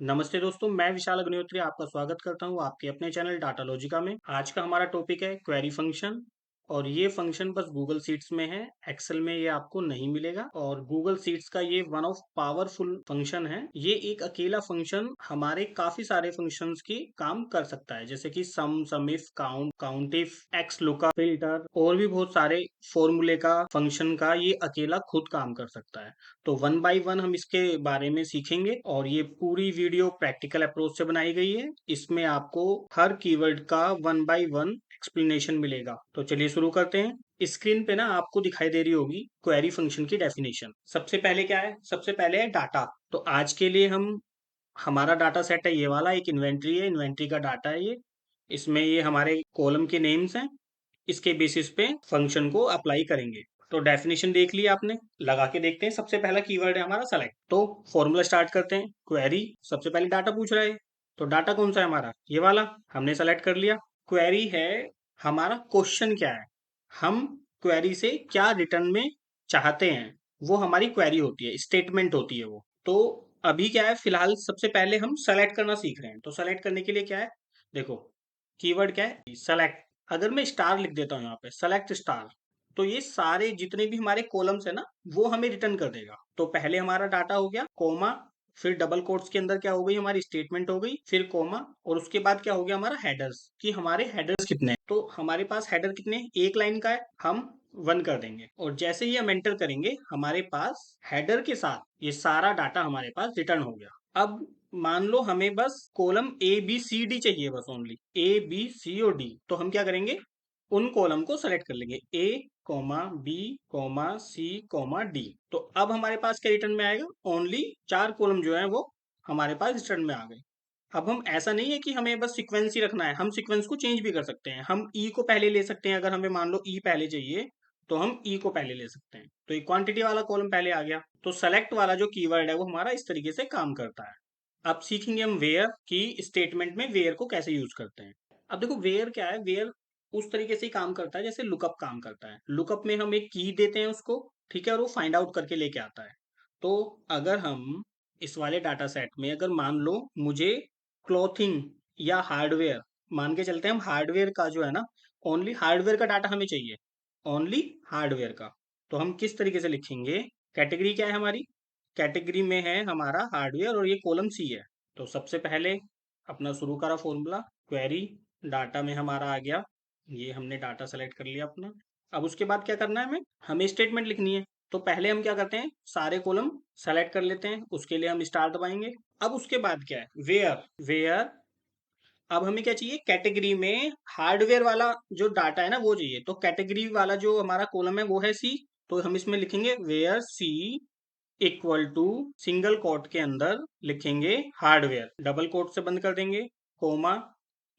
नमस्ते दोस्तों, मैं विशाल अग्निहोत्री आपका स्वागत करता हूँ आपके अपने चैनल डाटालॉजिका में। आज का हमारा टॉपिक है क्वेरी फंक्शन और ये फंक्शन बस गूगल शीट्स में है, एक्सेल में ये आपको नहीं मिलेगा। और गूगल शीट्स का ये वन ऑफ पावरफुल फंक्शन है। ये एक अकेला फंक्शन हमारे काफी सारे फंक्शंस की काम कर सकता है, जैसे कि सम, समिफ, काउंट, काउंटिफ, एक्स लुकअप, फिल्टर और भी बहुत सारे फॉर्मूले का फंक्शन का ये अकेला खुद काम कर सकता है। तो वन बाय वन हम इसके बारे में सीखेंगे और ये पूरी वीडियो प्रैक्टिकल अप्रोच से बनाई गई है। इसमें आपको हर कीवर्ड का वन बाय वन एक्सप्लेनेशन मिलेगा। तो चलिए शुरू करते हैं। स्क्रीन पे ना आपको दिखाई दे रही होगी क्वेरी फंक्शन की डेफिनेशन। सबसे पहले क्या है? सबसे पहले है डाटा। तो आज के लिए हम हमारा डाटा सेट है ये वाला, एक इन्वेंट्री है, इन्वेंट्री का डाटा है ये। इसमें ये हमारे कॉलम के नेम्स हैं। इसके बेसिस पे फंक्शन को अप्लाई करेंगे। तो डेफिनेशन देख लिया आपने, लगा के देखते हैं। सबसे पहला कीवर्ड है हमारा सेलेक्ट। तो फॉर्मूला स्टार्ट करते हैं। क्वेरी, सबसे पहले डाटा पूछ रहा है। तो डाटा कौन सा है हमारा? ये वाला हमने सेलेक्ट कर लिया। क्वेरी है हमारा, क्वेश्चन क्या है, हम क्वेरी से क्या रिटर्न में चाहते हैं, वो हमारी क्वेरी होती है, स्टेटमेंट होती है वो। तो अभी क्या है, फिलहाल सबसे पहले हम सेलेक्ट करना सीख रहे हैं। तो सेलेक्ट करने के लिए क्या है, देखो कीवर्ड क्या है, सेलेक्ट। अगर मैं स्टार लिख देता हूँ यहाँ पे, सेलेक्ट स्टार, तो ये सारे जितने भी हमारे कॉलम्स है ना, वो हमें रिटर्न कर देगा। तो पहले हमारा डाटा हो गया, कोमा, फिर डबल कोट्स के अंदर क्या हो गई, हमारी स्टेटमेंट हो गई, फिर कोमा, और उसके बाद क्या हो गया हमारा हेडर्स, कि हमारे हेडर्स कितने हैं। तो हमारे पास हेडर कितने हैं? एक लाइन का है, हम वन कर देंगे। और जैसे ही हम एंटर करेंगे, हमारे पास हेडर के साथ ये सारा डाटा हमारे पास रिटर्न हो गया। अब मान लो हमें बस column A B C D चाहिए, बस ओनली ए बी सी और डी। तो हम क्या करेंगे, उन कॉलम को सेलेक्ट कर लेंगे, ए comma B comma C comma D. तो अब हमारे पास क्या रिटर्न में आएगा? ओनली चार कॉलम जो है वो हमारे पास रिटर्न में आ गए। अब हम, ऐसा नहीं है कि हमें बस सीक्वेंस ही रखना है, हम सीक्वेंस को चेंज भी कर सकते हैं। हम ई को पहले ले सकते हैं, अगर हमें मान लो ई पहले चाहिए तो हम ई को पहले ले सकते हैं। तो ये क्वांटिटी वाला कॉलम पहले आ गया। तो सेलेक्ट वाला जो कीवर्ड है वो हमारा इस तरीके से काम करता है। अब सीखेंगे हम वेयर की, स्टेटमेंट में वेयर को कैसे यूज करते हैं। अब देखो वेयर क्या है, वेयर उस तरीके से ही काम करता है जैसे लुकअप काम करता है। लुकअप में हम एक की देते हैं उसको, ठीक है, और वो फाइंड आउट करके लेके आता है। तो अगर हम इस वाले डाटा सेट में, अगर मान लो मुझे क्लॉथिंग या हार्डवेयर, मान के चलते हैं हम हार्डवेयर का जो है ना, ओनली हार्डवेयर का डाटा हमें चाहिए, ओनली हार्डवेयर का। तो हम किस तरीके से लिखेंगे? कैटेगरी क्या है हमारी? कैटेगरी में है हमारा हार्डवेयर और ये कॉलम सी है। तो सबसे पहले अपना शुरू करा फॉर्मूला, क्वेरी, डाटा में हमारा आ गया, ये हमने डाटा सेलेक्ट कर लिया अपना। अब उसके बाद क्या करना है, हमें स्टेटमेंट लिखनी है। तो पहले हम क्या करते हैं, सारे कॉलम सेलेक्ट कर लेते हैं, उसके लिए हम स्टार दबाएंगे। अब उसके बाद क्या है, वेयर, वेयर। अब हमें क्या चाहिए, कैटेगरी में हार्डवेयर वाला जो डाटा है ना वो चाहिए। तो कैटेगरी वाला जो हमारा कॉलम है वो है सी। तो हम इसमें लिखेंगे where C equal to, single quote के अंदर लिखेंगे हार्डवेयर, डबल कोट से बंद कर देंगे, कोमा,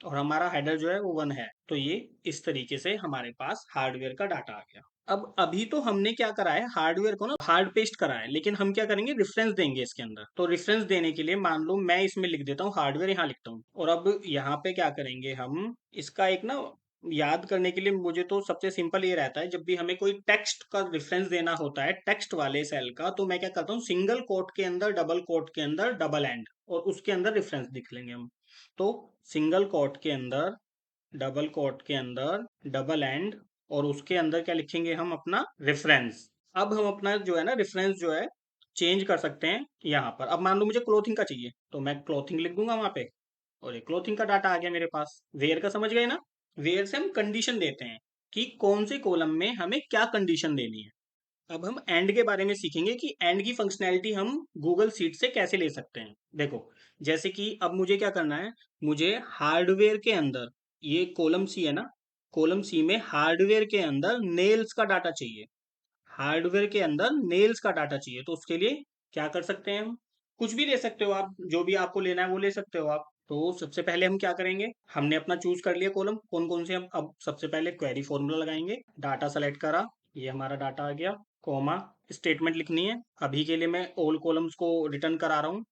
और हमारा हेडर जो है वो वन है। तो ये इस तरीके से हमारे पास हार्डवेयर का डाटा आ गया। अब अभी तो हमने क्या करा है, हार्डवेयर को ना हार्ड पेस्ट करा है, लेकिन हम क्या करेंगे, रेफरेंस देंगे इसके अंदर। तो रेफरेंस देने के लिए मान लो मैं इसमें लिख देता हूँ हार्डवेयर, यहाँ लिखता हूँ, और अब यहाँ पे क्या करेंगे हम, इसका एक ना याद करने के लिए मुझे तो सबसे सिंपल ये रहता है, जब भी हमें कोई टेक्स्ट का रेफरेंस देना होता है, टेक्स्ट वाले सेल का, तो मैं क्या करता हूँ, सिंगल कोट के अंदर, डबल कोट के अंदर डबल एंड, और उसके अंदर रेफरेंस लिख लेंगे हम। तो सिंगल कोट के अंदर, डबल कोट के अंदर डबल एंड, और उसके अंदर क्या लिखेंगे हम, अपना रेफरेंस। अब हम अपना जो है ना रेफरेंस जो है चेंज कर सकते हैं यहाँ पर। अब मान लो मुझे क्लोथिंग का चाहिए, तो मैं क्लोथिंग लिख दूंगा वहां पे, और ये क्लोथिंग का डाटा आ गया मेरे पास। वेयर का समझ गए ना? वेयर से हम कंडीशन देते हैं कि कौन से कॉलम में हमें क्या कंडीशन देनी है। अब हम एंड के बारे में सीखेंगे कि एंड की फंक्शनैलिटी हम गूगल सीट से कैसे ले सकते हैं। देखो, जैसे कि अब मुझे क्या करना है, मुझे हार्डवेयर के अंदर, ये कॉलम सी है ना, कॉलम सी में हार्डवेयर के अंदर नेल्स का डाटा चाहिए, हार्डवेयर के अंदर नेल्स का डाटा चाहिए। तो उसके लिए क्या कर सकते हैं हम, कुछ भी ले सकते हो आप, जो भी आपको लेना है वो ले सकते हो आप। तो सबसे पहले हम क्या करेंगे, हमने अपना चूज कर लिया कॉलम कौन कौन से, हम अब सबसे पहले क्वेरी फॉर्मूला लगाएंगे, डाटा सेलेक्ट करा, ये हमारा डाटा आ गया, कॉमा, स्टेटमेंट लिखनी है। अभी के लिए मैं ऑल कॉलम्स को रिटर्न करा रहा हूँ,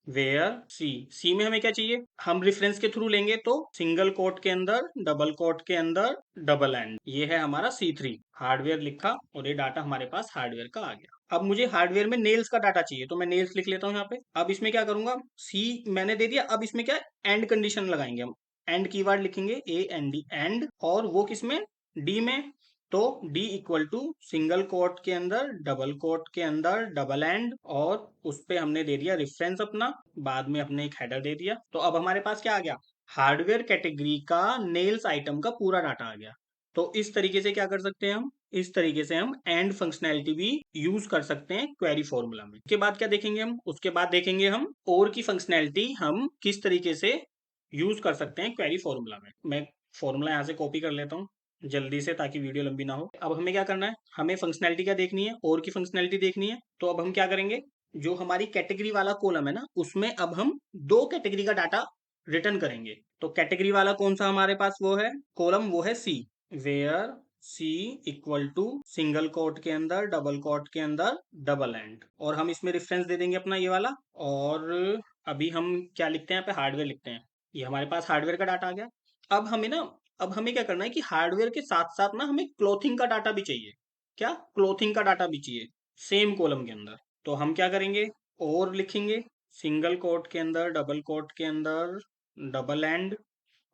वेयर सी में हमें क्या चाहिए, हम रेफरेंस के थ्रू लेंगे तो सिंगल कोट के अंदर, डबल कोट के अंदर, डबल एंड, ये है हमारा C3। हार्डवेयर लिखा और ये डाटा हमारे पास हार्डवेयर का आ गया। अब मुझे हार्डवेयर में नेल्स का डाटा चाहिए तो मैं नेल्स लिख लेता हूँ यहाँ पे। अब इसमें क्या करूंगा, सी मैंने दे दिया। अब इसमें क्या एंड कंडीशन लगाएंगे हम, एंड कीवर्ड लिखेंगे AND एंड, और वो किसमें, डी में। तो D equal to single quote के अंदर, डबल कोट के अंदर, डबल एंड, और उस पे हमने दे दिया रेफरेंस अपना, बाद में हमने एक हेडर दे दिया। तो अब हमारे पास क्या आ गया, हार्डवेयर कैटेगरी का नेल्स आइटम का पूरा डाटा आ गया। तो इस तरीके से क्या कर सकते हैं हम, इस तरीके से हम एंड फंक्शनैलिटी भी यूज कर सकते हैं क्वेरी फॉर्मूला में। उसके बाद क्या देखेंगे हम, उसके बाद देखेंगे हम और की फंक्शनैलिटी हम किस तरीके से यूज कर सकते हैं क्वेरी फॉर्मूला में। मैं फॉर्मूला यहाँ से कॉपी कर लेता हूँ जल्दी से, ताकि वीडियो लंबी ना हो। अब हमें क्या करना है, हमें फंक्शनैलिटी क्या देखनी है, और की फंक्शनैलिटी देखनी है। तो अब हम क्या करेंगे, जो हमारी कैटेगरी वाला कॉलम है ना, उसमें अब हम दो कैटेगरी का डाटा रिटर्न करेंगे। तो कैटेगरी वाला कौन सा हमारे पास वो है कॉलम, वो है C. Where C equal to single quote के अंदर, डबल कोट के अंदर, डबल एंड, और हम इसमें रेफरेंस दे देंगे अपना ये वाला। और अभी हम क्या लिखते हैं यहाँ पे, हार्डवेयर लिखते हैं। ये हमारे पास हार्डवेयर का डाटा आ गया। अब हमें ना, अब हमें क्या करना है कि हार्डवेयर के साथ साथ ना हमें क्लोथिंग का डाटा भी चाहिए। क्या, क्लोथिंग का डाटा भी चाहिए सेम कॉलम के अंदर। तो हम क्या करेंगे, और लिखेंगे सिंगल कोट के अंदर, डबल कोट के अंदर, डबल एंड,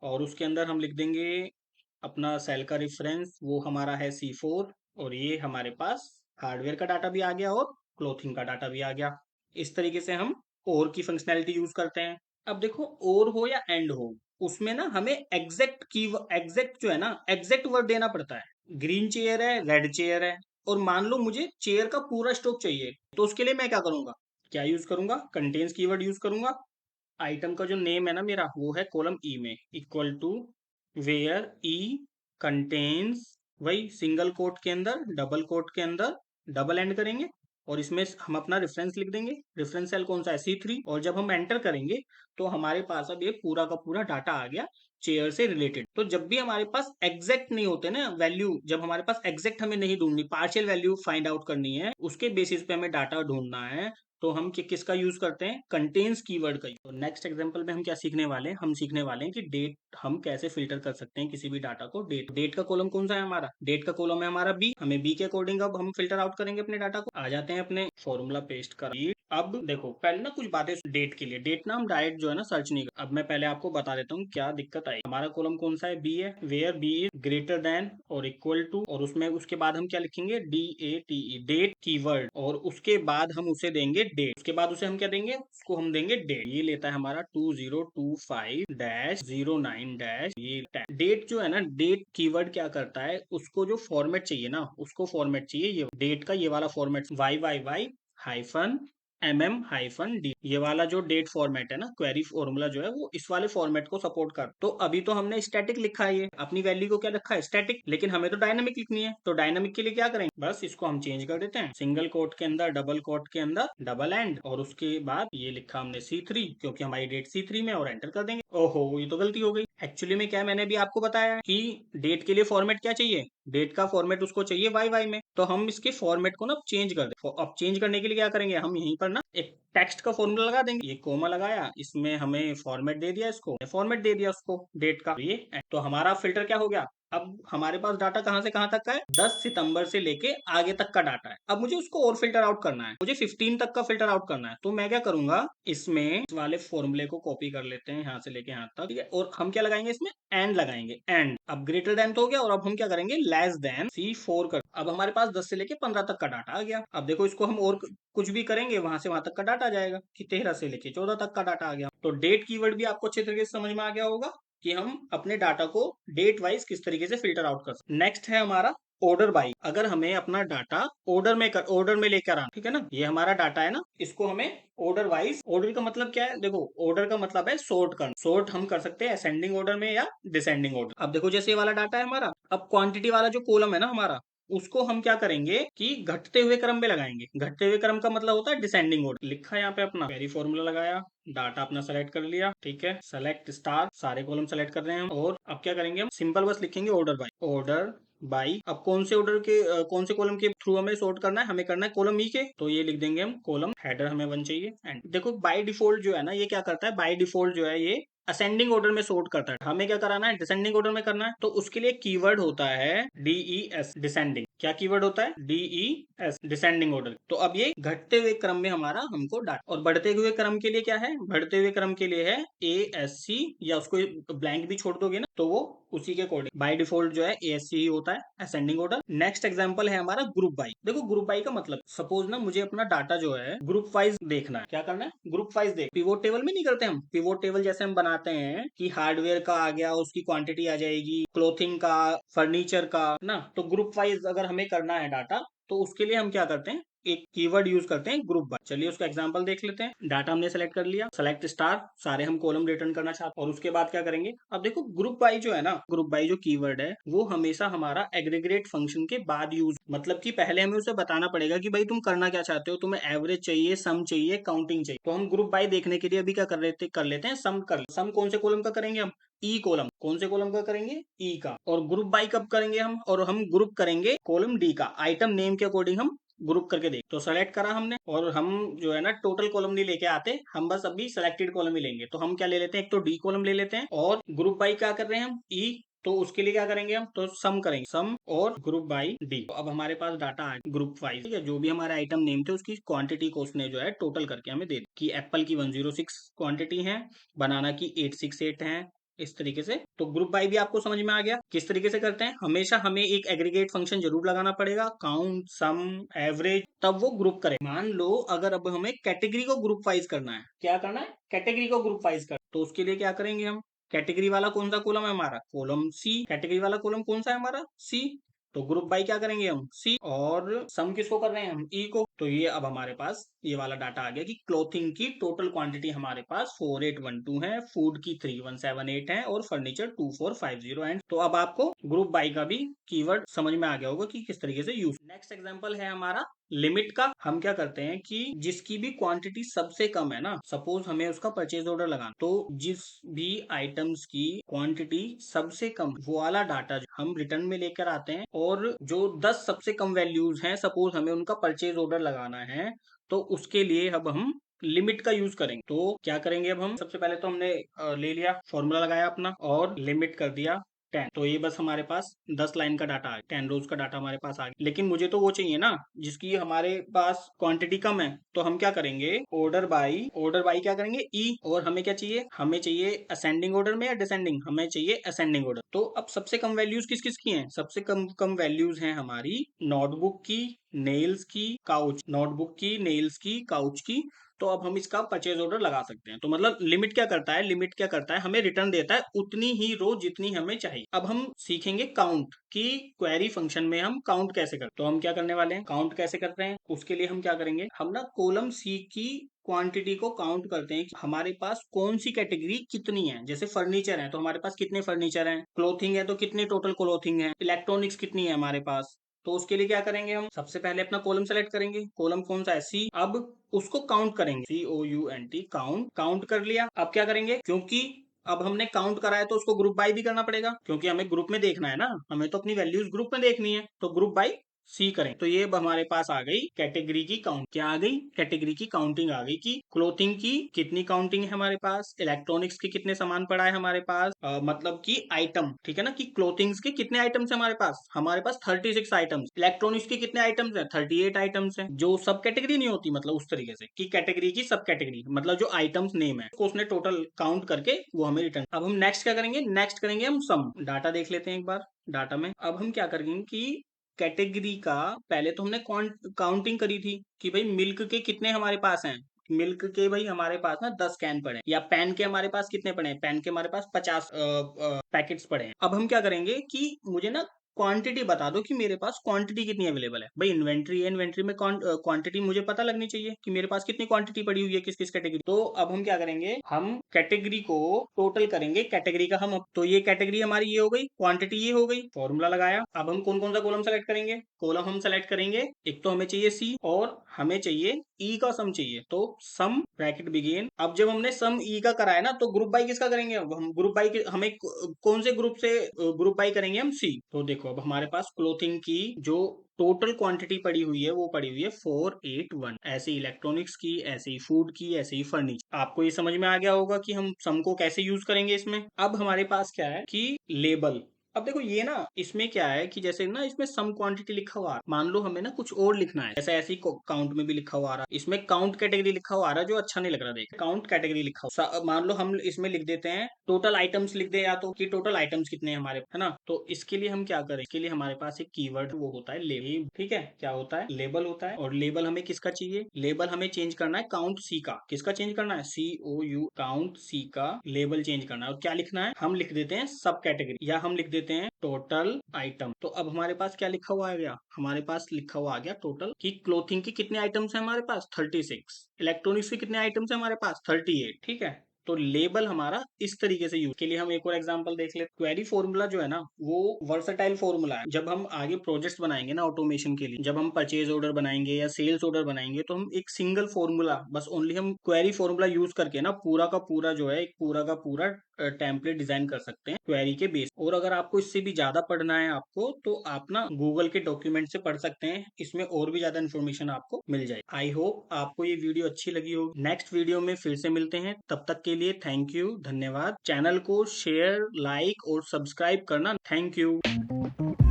और उसके अंदर हम लिख देंगे अपना सेल का रेफरेंस, वो हमारा है C4। और ये हमारे पास हार्डवेयर का डाटा भी आ गया और क्लोथिंग का डाटा भी आ गया। इस तरीके से हम और की फंक्शनैलिटी यूज करते हैं। अब देखो, और हो या एंड हो, उसमें ना हमें एग्जैक्ट की, एग्जैक्ट जो है ना, एग्जैक्ट वर्ड देना पड़ता है। ग्रीन चेयर है, रेड चेयर है, और मान लो मुझे चेयर का पूरा स्टॉक चाहिए, तो उसके लिए मैं क्या करूंगा, क्या यूज करूंगा, कंटेन्स कीवर्ड यूज करूंगा। आइटम का जो नेम है ना मेरा, वो है कॉलम ई में, equal to where E contains, वही सिंगल कोट के अंदर, डबल कोट के अंदर, डबल एंड करेंगे, और इसमें हम अपना रेफरेंस लिख देंगे। रेफरेंस सेल कौन सा है, C3। और जब हम एंटर करेंगे तो हमारे पास अब ये पूरा का पूरा डाटा आ गया चेयर से रिलेटेड। तो जब भी हमारे पास एग्जैक्ट नहीं होते ना वैल्यू, जब हमारे पास एग्जैक्ट हमें नहीं ढूंढनी, पार्शियल वैल्यू फाइंड आउट करनी है, उसके बेसिस पे हमें डाटा ढूंढना है, तो हम किसका यूज करते हैं, कंटेन्स कीवर्ड का। तो नेक्स्ट एग्जांपल में हम क्या सीखने वाले हैं, हम सीखने वाले हैं कि डेट हम कैसे फिल्टर कर सकते हैं किसी भी डाटा को। डेट, डेट का कॉलम कौन सा है हमारा, डेट का कॉलम है हमारा बी। हमें बी के अकॉर्डिंग अब हम फिल्टर आउट करेंगे अपने डाटा को। आ जाते हैं अपने फॉर्मूला पेस्ट कर। अब देखो, पहले ना कुछ बातें डेट के लिए, डेट ना हम डायरेक्ट जो है ना सर्च नहीं कर। अब मैं पहले आपको बता देता हूँ क्या दिक्कत आई। हमारा कॉलम कौन सा है, बी है। Where B is greater than और इक्वल टू, और उसमें उसके बाद हम क्या लिखेंगे, DATE, डेट कीवर्ड, और उसके बाद हम उसे देंगे डेट। उसके बाद उसे हम क्या देंगे, उसको हम देंगे डेट। ये लेता है हमारा 2025-09 ये डेट जो है ना, डेट कीवर्ड क्या करता है, उसको जो फॉर्मेट चाहिए ना, उसको फॉर्मेट चाहिए ये डेट का, ये वाला फॉर्मेट YYY हाइफन MM-D, ये वाला जो डेट फॉर्मेट है ना, क्वेरी फॉर्मूला जो है वो इस वाले फॉर्मेट को सपोर्ट कर। तो अभी तो हमने स्टैटिक लिखा है, ये अपनी वैल्यू को क्या रखा है, स्टैटिक, लेकिन हमें तो डायनामिक लिखनी है। तो डायनामिक के लिए क्या करेंगे, बस इसको हम चेंज कर देते हैं, सिंगल कोट के अंदर, डबल कोट के अंदर, डबल एंड, और उसके बाद ये लिखा हमने C3, क्योंकि हमारी डेट C3 में, और एंटर कर देंगे। ओहो, ये तो गलती हो गई। एक्चुअली में क्या है, मैंने भी आपको बताया है कि डेट के लिए फॉर्मेट क्या चाहिए, डेट का फॉर्मेट उसको चाहिए YY में। तो हम इसके फॉर्मेट को ना चेंज कर दे। अब चेंज करने के लिए क्या करेंगे, हम यहीं पर ना एक टेक्स्ट का फॉर्मूला लगा देंगे। ये कोमा लगाया, इसमें हमें फॉर्मेट दे दिया, इसको फॉर्मेट दे दिया उसको डेट का। ये तो हमारा फिल्टर क्या हो गया। अब हमारे पास डाटा कहां से कहां तक का है, 10 सितंबर से लेके आगे तक का डाटा है। अब मुझे उसको और फिल्टर आउट करना है, मुझे 15 तक का फिल्टर आउट करना है। तो मैं क्या करूंगा, इसमें इस वाले फॉर्मूले को कॉपी कर लेते हैं यहाँ से लेके यहाँ तक, ठीक है। और हम क्या लगाएंगे, इसमें एंड लगाएंगे, एंड। अब ग्रेटर देन तो हो गया, और अब हम क्या करेंगे, लेस देन C4 कर। अब हमारे पास 10 से लेके 15 तक का डाटा आ गया। अब देखो, इसको हम और कुछ भी करेंगे, वहां से वहां तक का डाटा आ जाएगा, कि 13 से लेके 14 तक का डाटा आ गया। तो डेट कीवर्ड भी आपको अच्छे तरीके से समझ में आ गया होगा कि हम अपने डाटा को डेट वाइज किस तरीके से फिल्टर आउट कर सकते हैं। नेक्स्ट है हमारा ऑर्डर बाई। अगर हमें अपना डाटा ऑर्डर में लेकर आना, ठीक है ना, ये हमारा डाटा है ना, इसको हमें ऑर्डर वाइज, ऑर्डर का मतलब क्या है, देखो ऑर्डर का मतलब है सॉर्ट करना। सॉर्ट हम कर सकते हैं असेंडिंग ऑर्डर में या डिसेंडिंग ऑर्डर। अब देखो, जैसे ये वाला डाटा है हमारा, अब क्वांटिटी वाला जो कॉलम है ना हमारा, उसको हम क्या करेंगे कि घटते हुए क्रम में लगाएंगे। घटते हुए क्रम का मतलब होता है डिसेंडिंग ऑर्डर। लिखा है यहाँ पे अपना क्वेरी फॉर्मूला लगाया, डाटा अपना सेलेक्ट कर लिया, ठीक है, सेलेक्ट स्टार, सारे कॉलम सेलेक्ट कर रहे हैं हम। और अब क्या करेंगे, हम सिंपल बस लिखेंगे ऑर्डर बाय, ऑर्डर बाई, अब कौन से ऑर्डर के कौन से कॉलम के थ्रू हमें सॉर्ट करना है, हमें करना है कॉलम ई के, तो ये लिख देंगे हम कॉलम हेडर हमें 1 चाहिए। एंड देखो बाय डिफॉल्ट जो है ना, ये क्या करता है, बाय डिफॉल्ट जो है ये असेंडिंग ऑर्डर में सॉर्ट करता है। हमें क्या कराना है, डिसेंडिंग ऑर्डर में करना है, तो उसके लिए कीवर्ड होता है DES, डिसेंडिंग। क्या कीवर्ड होता है, DES, डिसेंडिंग ऑर्डर। तो अब ये घटते हुए क्रम में हमारा हमको डाटा, और बढ़ते हुए क्रम के लिए क्या है, बढ़ते हुए क्रम के लिए है ASC, या उसको ब्लैंक भी छोड़ दोगे ना तो वो उसी के अकॉर्डिंग बाय डिफॉल्ट जो है ASC ही होता है, असेंडिंग ऑर्डर। नेक्स्ट एग्जांपल है हमारा ग्रुप बाई। देखो ग्रुप बाई का मतलब, सपोज ना मुझे अपना डाटा जो है ग्रुप वाइज देखना है। क्या करना है, ग्रुप वाइज देख, पिवोट टेबल में नहीं करते हम, पिवोट टेबल जैसे हम बनाते हैं कि हार्डवेयर का आ गया, उसकी क्वांटिटी आ जाएगी, क्लोथिंग का, फर्नीचर का ना, तो ग्रुप वाइज अगर हमें करना है डाटा, तो उसके लिए हम क्या करते हैं, एक कीवर्ड यूज करते हैं ग्रुप बाय। चलिए उसका एग्जांपल देख लेते हैं। डाटा हमने सेलेक्ट कर लिया, सेलेक्ट स्टार, सारे हम कॉलम रिटर्न करना चाहते हैं, और उसके बाद क्या करेंगे, अब देखो ग्रुप बाय जो है ना, ग्रुप बाय जो कीवर्ड है वो हमेशा हमारा एग्रीगेट फंक्शन के बाद यूज, मतलब कि पहले हमें उसे बताना पड़ेगा कि भाई तुम करना क्या चाहते हो, तुम्हें एवरेज चाहिए, सम चाहिए, काउंटिंग चाहिए। तो हम ग्रुप बाय देखने के लिए अभी क्या कर लेते हैं, सम कौन से कॉलम का करेंगे हम, ई कॉलम, कौन से कॉलम का करेंगे, ई का। और ग्रुप बाय कब करेंगे हम, और हम ग्रुप करेंगे कॉलम डी का, आइटम नेम के अकॉर्डिंग हम ग्रुप करके देख। तो सेलेक्ट करा हमने, और हम जो है ना टोटल कॉलम नहीं लेके आते, हम बस अभी सेलेक्टेड कॉलम ही लेंगे। तो हम क्या ले लेते हैं, एक तो डी कॉलम ले लेते हैं, और ग्रुप बाई क्या कर रहे हैं हम, ई, तो उसके लिए क्या करेंगे हम, तो सम करेंगे, सम और ग्रुप बाई डी। तो अब हमारे पास डाटा आ गया ग्रुप वाइज, ठीक है, जो भी हमारे आइटम नेम थे उसकी क्वांटिटी को उसने जो है टोटल करके हमें दे दी, कि एप्पल की 106 क्वांटिटी है, बनाना की 868 है, इस तरीके से। तो ग्रुप बाय भी आपको समझ में आ गया किस तरीके से करते हैं। हमेशा हमें एक एग्रीगेट फंक्शन जरूर लगाना पड़ेगा, काउंट, सम, एवरेज, तब वो ग्रुप करे। मान लो अगर अब हमें कैटेगरी को ग्रुप वाइज करना है, क्या करना है, कैटेगरी को ग्रुप वाइज कर, तो उसके लिए क्या करेंगे हम, कैटेगरी वाला कौन सा कॉलम है हमारा, कॉलम सी, कैटेगरी वाला कॉलम कौन सा है हमारा, सी। तो ग्रुप बाय क्या करेंगे हम, सी, और सम किसको कर रहे हैं हम, ई को। तो ये अब हमारे पास ये वाला डाटा आ गया कि क्लोथिंग की टोटल क्वांटिटी हमारे पास 4812 है, फूड की 3178 है, और फर्नीचर 2450 है। तो अब आपको ग्रुप बाय का भी कीवर्ड समझ में आ गया होगा कि किस तरीके से यूज। नेक्स्ट एग्जांपल है हमारा लिमिट का। हम क्या करते हैं कि जिसकी भी क्वांटिटी सबसे कम है ना, सपोज हमें उसका परचेज ऑर्डर लगाना, तो जिस भी आइटम्स की क्वांटिटी सबसे कम, वो वाला डाटा हम रिटर्न में लेकर आते हैं, और जो 10 सबसे कम वैल्यूज हैं, सपोज हमें उनका परचेज ऑर्डर लगाना है, तो उसके लिए अब हम लिमिट का यूज करेंगे। तो क्या करेंगे, अब हम सबसे पहले तो हमने ले लिया, फॉर्मूला लगाया अपना, और लिमिट कर दिया 10। तो ये बस हमारे पास 10 लाइन का डाटा आ गया, 10 रोज का डाटा हमारे पास आ गया। लेकिन मुझे तो वो चाहिए ना जिसकी हमारे पास क्वांटिटी कम है, तो हम क्या करेंगे, ऑर्डर बाई क्या करेंगे, ई, और हमें क्या चाहिए, हमें चाहिए असेंडिंग ऑर्डर में या डिसेंडिंग, हमें चाहिए असेंडिंग ऑर्डर। तो अब सबसे कम वैल्यूज किस किस की हैं, सबसे कम कम वैल्यूज हैं हमारी नोटबुक की, नेल्स की, काउच, नोटबुक की, नेल्स की, काउच की। तो अब हम इसका परचेज ऑर्डर लगा सकते हैं। तो मतलब लिमिट क्या करता है, लिमिट क्या करता है, हमें रिटर्न देता है उतनी ही रो जितनी हमें चाहिए। अब हम सीखेंगे काउंट की, क्वेरी फंक्शन में हम काउंट कैसे करते हैं। तो हम क्या करने वाले हैं, काउंट कैसे करते हैं, उसके लिए हम क्या करेंगे, हम ना कॉलम सी की क्वांटिटी को काउंट करते हैं कि हमारे पास कौन सी कैटेगरी कितनी है। जैसे फर्नीचर है तो हमारे पास कितने फर्नीचर हैं, क्लोथिंग है तो कितने टोटल क्लोथिंग है, इलेक्ट्रॉनिक्स कितनी है हमारे पास। तो उसके लिए क्या करेंगे, हम सबसे पहले अपना कॉलम सेलेक्ट करेंगे, कॉलम कौन सा है, सी। अब उसको काउंट करेंगे, COUNT, काउंट, काउंट कर लिया। अब क्या करेंगे, क्योंकि अब हमने काउंट करा है तो उसको ग्रुप बाय भी करना पड़ेगा, क्योंकि हमें ग्रुप में देखना है ना, हमें तो अपनी वैल्यूज ग्रुप में देखनी है, तो ग्रुप बाय सी करें। तो ये अब हमारे पास आ गई कैटेगरी की काउंट, क्या आ गई, कैटेगरी की काउंटिंग आ गई कि क्लोथिंग की कितनी काउंटिंग है हमारे पास, इलेक्ट्रॉनिक्स के कितने सामान पड़ा है हमारे पास, मतलब कि आइटम, ठीक है ना, कि क्लोथिंग्स के कितने आइटम्स है हमारे पास 36 आइटम्स, इलेक्ट्रॉनिक्स के कितने आइटम्स है, 38 आइटम्स है। जो सब कैटेगरी नहीं होती, मतलब उस तरीके से कि कैटेगरी की सब कैटेगरी, मतलब जो आइटम्स नेम है उसको उसने टोटल काउंट करके वो हमें रिटर्न। अब हम नेक्स्ट क्या करेंगे, नेक्स्ट करेंगे हम सम, डाटा देख लेते हैं एक बार। डाटा में अब हम क्या करेंगे कि कैटेगरी का, पहले तो हमने काउंटिंग करी थी कि भाई मिल्क के कितने हमारे पास हैं, मिल्क के भाई हमारे पास ना 10 कैन पड़े हैं, या पेन के हमारे पास कितने पड़े हैं, पेन के हमारे पास 50 पैकेट्स पड़े हैं। अब हम क्या करेंगे कि मुझे ना क्वांटिटी बता दो कि मेरे पास क्वांटिटी कितनी अवेलेबल है। भाई इन्वेंट्री है, इन्वेंट्री में क्वांटिटी मुझे पता लगनी चाहिए कि मेरे पास कितनी क्वांटिटी पड़ी हुई है किस किस कैटेगरी। तो अब हम क्या करेंगे, हम कैटेगरी को टोटल करेंगे, कैटेगरी का हम, तो ये कैटेगरी हमारी ये हो गई, क्वांटिटी ये हो गई, फॉर्मूला लगाया। अब हम कौन कौन सा कॉलम सेलेक्ट करेंगे, कॉलम हम सेलेक्ट करेंगे, एक तो हमें चाहिए सी, और हमें चाहिए ई का सम चाहिए, तो सम ब्रैकेट बिगिन। अब जब हमने सम ई का कराया ना, तो ग्रुप बाई किसका करेंगे, अब हम ग्रुप बाई हमें कौन से ग्रुप से ग्रुप बाई करेंगे, हम सी। तो देखो अब हमारे पास क्लोथिंग की जो टोटल क्वांटिटी पड़ी हुई है वो पड़ी हुई है 481। ऐसे इलेक्ट्रॉनिक्स की, ऐसे ही फूड की, ऐसे ही फर्नीचर। आपको ये समझ में आ गया होगा कि हम सम को कैसे यूज करेंगे इसमें। अब हमारे पास क्या है कि लेबल। अब देखो ये ना, इसमें क्या है कि जैसे ना इसमें सम क्वांटिटी लिखा हुआ है, मान लो हमें ना कुछ और लिखना है, जैसे ऐसे ही काउंट में भी लिखा हुआ आ रहा है, इसमें काउंट कैटेगरी लिखा हुआ आ रहा है जो अच्छा नहीं लग रहा। देख, काउंट कैटेगरी लिखा हुआ, मान लो हम इसमें लिख देते हैं टोटल आइटम्स लिख दे, या तो कि टोटल आइटम्स कितने हैं हमारे, है ना। तो इसके लिए हम क्या करें, इसके लिए हमारे पास एक कीवर्ड वो होता है लेबल। ठीक है, क्या होता है, लेबल होता है। और लेबल हमें किसका चाहिए, लेबल हमें चेंज करना है काउंट सी का। किसका चेंज करना है, COU, काउंट सी का लेबल चेंज करना है। और क्या लिखना है, हम लिख देते हैं सब कैटेगरी, या हम लिख देते हैं टोटल आइटम। तो अब हमारे पास क्या लिखा हुआ आ गया, हमारे पास लिखा हुआ आ गया टोटल की क्लोथिंग की कितने आइटम्स है हमारे पास, 36। इलेक्ट्रॉनिक्स के कितने आइटम्स है हमारे पास, 38। ठीक है, तो लेबल हमारा इस तरीके से यूज के लिए हम एक और एग्जांपल देख ले। क्वेरी फॉर्मूला जो है ना, वो वर्सेटाइल फॉर्मूला है। जब हम आगे प्रोजेक्ट्स बनाएंगे ना ऑटोमेशन के लिए, जब हम परचेज ऑर्डर बनाएंगे या सेल्स ऑर्डर बनाएंगे, तो हम एक सिंगल फॉर्मूला, बस ओनली हम क्वेरी फॉर्मूला यूज करके ना पूरा का पूरा जो है, एक पूरा का पूरा टेम्पलेट डिजाइन कर सकते हैं क्वेरी के बेस। और अगर आपको इससे भी ज्यादा पढ़ना है आपको, तो आप ना गूगल के डॉक्यूमेंट से पढ़ सकते हैं, इसमें और भी ज्यादा इन्फॉर्मेशन आपको मिल जाए। आई होप आपको ये वीडियो अच्छी लगी होगी। नेक्स्ट वीडियो में फिर से मिलते हैं, तब तक के लिए थैंक यू, धन्यवाद। चैनल को शेयर, लाइक और सब्सक्राइब करना। Thank you.